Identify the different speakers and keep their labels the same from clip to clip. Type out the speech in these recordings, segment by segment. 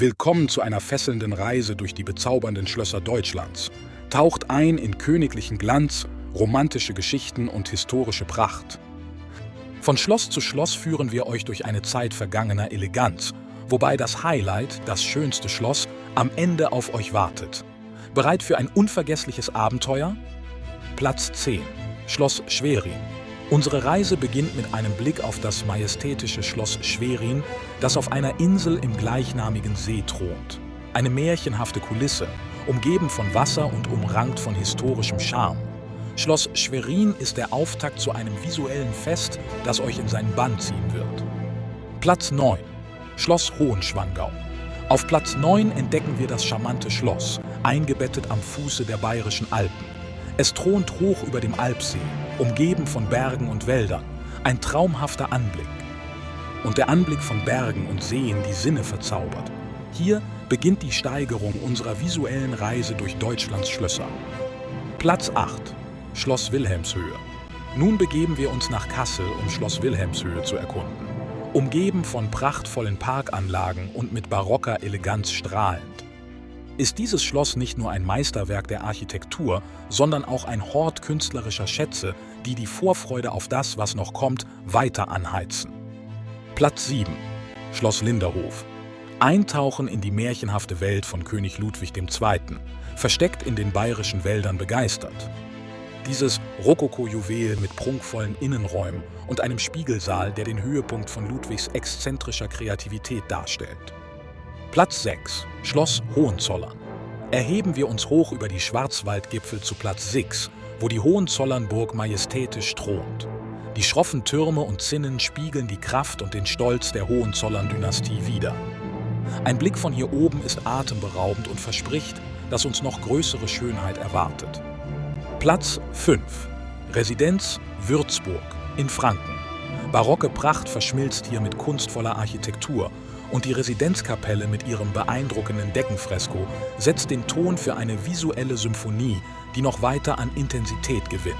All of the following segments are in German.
Speaker 1: Willkommen zu einer fesselnden Reise durch die bezaubernden Schlösser Deutschlands. Taucht ein in königlichen Glanz, romantische Geschichten und historische Pracht. Von Schloss zu Schloss führen wir euch durch eine Zeit vergangener Eleganz, wobei das Highlight, das schönste Schloss, am Ende auf euch wartet. Bereit für ein unvergessliches Abenteuer? Platz 10. Schloss Schwerin. Unsere Reise beginnt mit einem Blick auf das majestätische Schloss Schwerin, das auf einer Insel im gleichnamigen See thront. Eine märchenhafte Kulisse, umgeben von Wasser und umrankt von historischem Charme. Schloss Schwerin ist der Auftakt zu einem visuellen Fest, das euch in seinen Bann ziehen wird. Platz 9. Schloss Hohenschwangau. Auf Platz 9 entdecken wir das charmante Schloss, eingebettet am Fuße der Bayerischen Alpen. Es thront hoch über dem Alpsee, umgeben von Bergen und Wäldern, ein traumhafter Anblick. Und der Anblick von Bergen und Seen die Sinne verzaubert. Hier beginnt die Steigerung unserer visuellen Reise durch Deutschlands Schlösser. Platz 8. Schloss Wilhelmshöhe. Nun begeben wir uns nach Kassel, um Schloss Wilhelmshöhe zu erkunden. Umgeben von prachtvollen Parkanlagen und mit barocker Eleganz strahlend. Ist dieses Schloss nicht nur ein Meisterwerk der Architektur, sondern auch ein Hort künstlerischer Schätze, die die Vorfreude auf das, was noch kommt, weiter anheizen. Platz 7. Schloss Linderhof. Eintauchen in die märchenhafte Welt von König Ludwig II., versteckt in den bayerischen Wäldern begeistert. Dieses Rokoko-Juwel mit prunkvollen Innenräumen und einem Spiegelsaal, der den Höhepunkt von Ludwigs exzentrischer Kreativität darstellt. Platz 6. Schloss Hohenzollern. Erheben wir uns hoch über die Schwarzwaldgipfel zu Platz 6, wo die Hohenzollernburg majestätisch thront. Die schroffen Türme und Zinnen spiegeln die Kraft und den Stolz der Hohenzollern-Dynastie wider. Ein Blick von hier oben ist atemberaubend und verspricht, dass uns noch größere Schönheit erwartet. Platz 5. Residenz Würzburg in Franken. Barocke Pracht verschmilzt hier mit kunstvoller Architektur und die Residenzkapelle mit ihrem beeindruckenden Deckenfresko setzt den Ton für eine visuelle Symphonie, die noch weiter an Intensität gewinnt.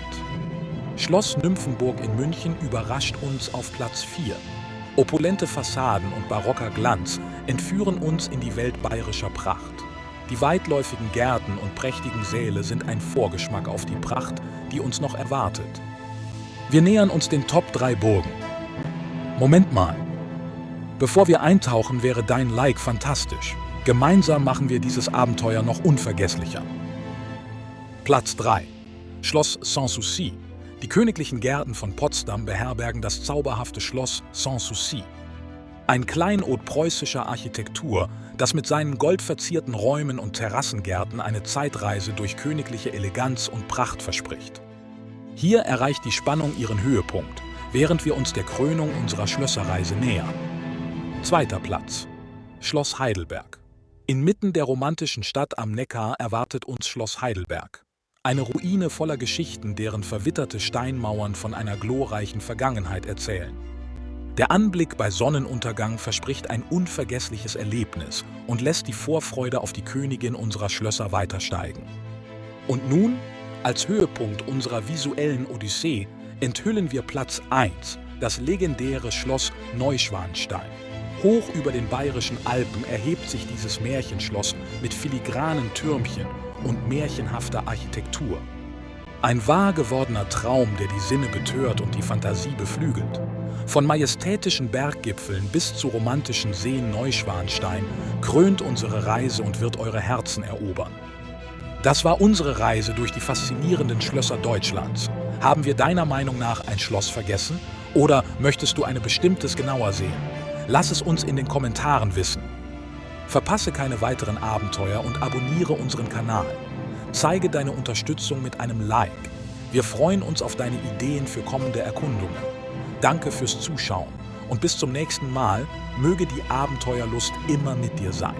Speaker 1: Schloss Nymphenburg in München überrascht uns auf Platz 4. Opulente Fassaden und barocker Glanz entführen uns in die Welt bayerischer Pracht. Die weitläufigen Gärten und prächtigen Säle sind ein Vorgeschmack auf die Pracht, die uns noch erwartet. Wir nähern uns den Top 3 Burgen. Moment mal. Bevor wir eintauchen, wäre dein Like fantastisch. Gemeinsam machen wir dieses Abenteuer noch unvergesslicher. Platz 3. Schloss Sanssouci. Die königlichen Gärten von Potsdam beherbergen das zauberhafte Schloss Sanssouci. Ein Kleinod preußischer Architektur, das mit seinen goldverzierten Räumen und Terrassengärten eine Zeitreise durch königliche Eleganz und Pracht verspricht. Hier erreicht die Spannung ihren Höhepunkt, während wir uns der Krönung unserer Schlösserreise nähern. Zweiter Platz. Schloss Heidelberg. Inmitten der romantischen Stadt am Neckar erwartet uns Schloss Heidelberg. Eine Ruine voller Geschichten, deren verwitterte Steinmauern von einer glorreichen Vergangenheit erzählen. Der Anblick bei Sonnenuntergang verspricht ein unvergessliches Erlebnis und lässt die Vorfreude auf die Königin unserer Schlösser weiter steigen. Und nun, als Höhepunkt unserer visuellen Odyssee, enthüllen wir Platz 1, das legendäre Schloss Neuschwanstein. Hoch über den bayerischen Alpen erhebt sich dieses Märchenschloss mit filigranen Türmchen und märchenhafter Architektur. Ein wahr gewordener Traum, der die Sinne betört und die Fantasie beflügelt. Von majestätischen Berggipfeln bis zu romantischen Seen Neuschwanstein krönt unsere Reise und wird eure Herzen erobern. Das war unsere Reise durch die faszinierenden Schlösser Deutschlands. Haben wir deiner Meinung nach ein Schloss vergessen? Oder möchtest du ein bestimmtes genauer sehen? Lass es uns in den Kommentaren wissen. Verpasse keine weiteren Abenteuer und abonniere unseren Kanal. Zeige deine Unterstützung mit einem Like. Wir freuen uns auf deine Ideen für kommende Erkundungen. Danke fürs Zuschauen und bis zum nächsten Mal, möge die Abenteuerlust immer mit dir sein.